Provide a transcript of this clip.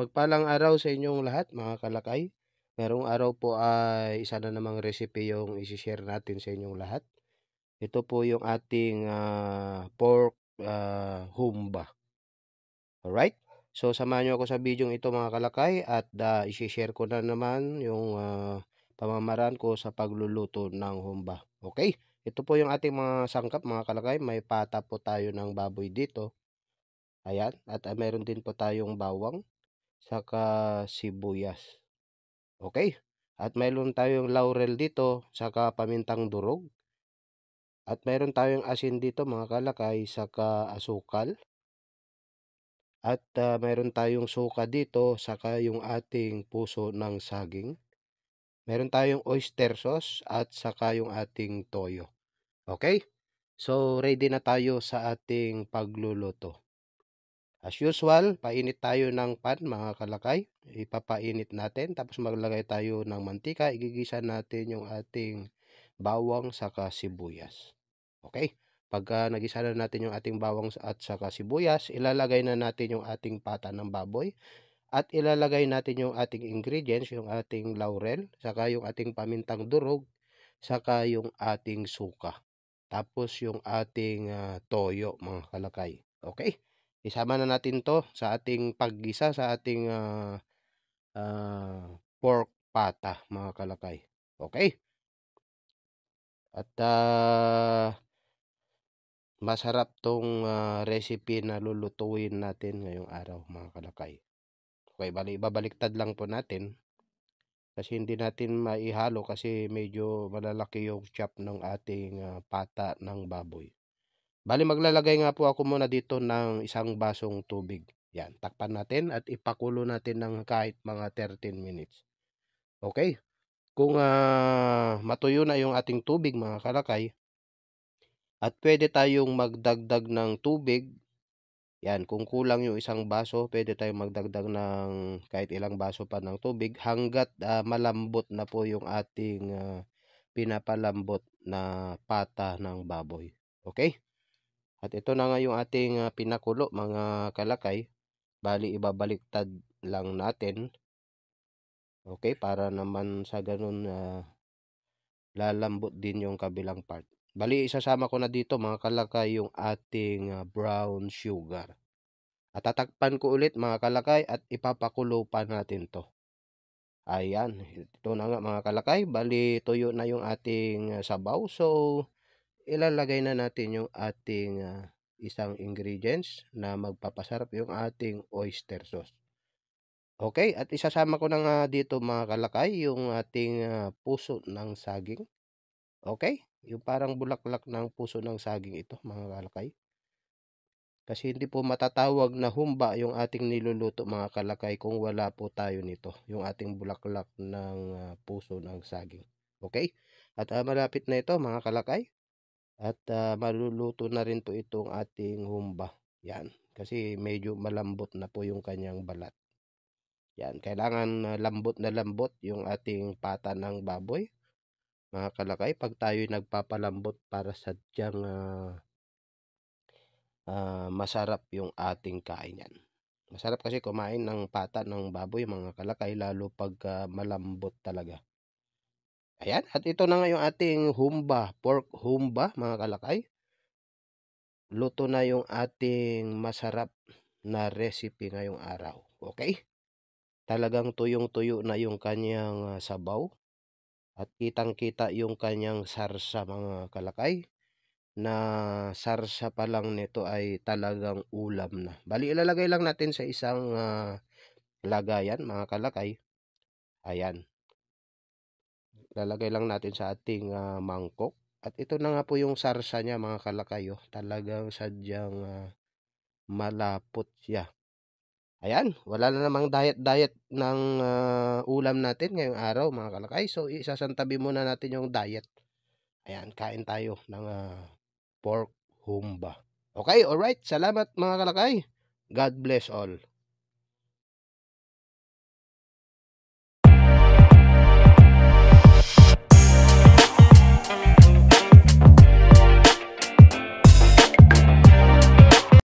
Mapagpalang araw sa inyong lahat mga kalakay. Ngayong araw po ay isa na namang recipe yung isi-share natin sa inyong lahat. Ito po yung ating pork humba. Alright? So samahan nyo ako sa video ito mga kalakay at isi-share ko na naman yung pamamaraan ko sa pagluluto ng humba. Okay? Ito po yung ating mga sangkap mga kalakay. May pata po tayo ng baboy dito. Ayan. At meron din po tayong bawang saka sibuyas. Okay? At mayroon tayong laurel dito, saka pamintang durog. At mayroon tayong asin dito mga kalakay, saka asukal. At mayroon tayong suka dito, saka yung ating puso ng saging. Mayroon tayong oyster sauce at saka yung ating toyo. Okay? So, ready na tayo sa ating pagluluto. As usual, painit tayo ng pan mga kalakay. Ipapainit natin. Tapos maglagay tayo ng mantika. Igigisa natin yung ating bawang saka sibuyas. Okay? Pagka nagisa na natin yung ating bawang at saka sibuyas, ilalagay na natin yung ating pata ng baboy. At ilalagay natin yung ating ingredients, yung ating laurel, saka yung ating pamintang durog, saka yung ating suka. Tapos yung ating toyo mga kalakay. Okay? Isama na natin to sa ating paggisa sa ating pork pata mga kalakay. Okay? At masarap tong recipe na lulutuin natin ngayong araw mga kalakay. Okay, bali ibabaliktad lang po natin kasi hindi natin maihalo kasi medyo malalaki yung chop ng ating pata ng baboy. Bali maglalagay nga po ako muna dito ng isang basong tubig. Yan, takpan natin at ipakulo natin ng kahit mga 13 minutes. Okay? Kung matuyo na yung ating tubig mga kalakay, at pwede tayong magdagdag ng tubig. Yan, kung kulang yung isang baso, pwede tayong magdagdag ng kahit ilang baso pa ng tubig hanggat malambot na po yung ating pinapalambot na pata ng baboy. Okay? At ito na nga yung ating pinakulo mga kalakay. Bali ibabaliktad lang natin. Okay? Para naman sa ganun lalambot din yung kabilang part. Bali isasama ko na dito mga kalakay yung ating brown sugar. At tatakpan ko ulit mga kalakay at ipapakulo pa natin to. Ayan, ito na nga mga kalakay. Bali tuyo na yung ating sabaw. So ilalagay na natin yung ating isang ingredients na magpapasarap yung ating oyster sauce. Okay, at isasama ko na nga dito mga kalakay yung ating puso ng saging. Okay, yung parang bulaklak ng puso ng saging ito mga kalakay. Kasi hindi po matatawag na humba yung ating niluluto mga kalakay kung wala po tayo nito. Yung ating bulaklak ng puso ng saging. Okay? At malapit na ito mga kalakay. At maluluto na rin po itong ating humba. Yan. Kasi medyo malambot na po yung kanyang balat. Yan. Kailangan lambot na lambot yung ating pata ng baboy. Mga kalakay. Pag tayo nagpapalambot para sadyang masarap yung ating kainin. Masarap kasi kumain ng pata ng baboy mga kalakay lalo pag malambot talaga. Ayan, at ito na nga yung ating humba, pork humba mga kalakay. Luto na yung ating masarap na recipe ngayong araw. Okay? Talagang tuyong-tuyo na yung kanyang sabaw at kitang-kita yung kanyang sarsa mga kalakay. Na sarsa pa lang nito ay talagang ulam na. Bali ilalagay lang natin sa isang lagayan mga kalakay. Ayan. Lalagay lang natin sa ating mangkok. At ito na nga po yung sarsa niya mga kalakay. Oh. Talagang sadyang malapot siya. Ayan. Wala na namang diet ng ulam natin ngayong araw mga kalakay. So isasantabi muna natin yung diet. Ayan. Kain tayo ng pork humba. Okay, alright. Salamat mga kalakay. God bless all.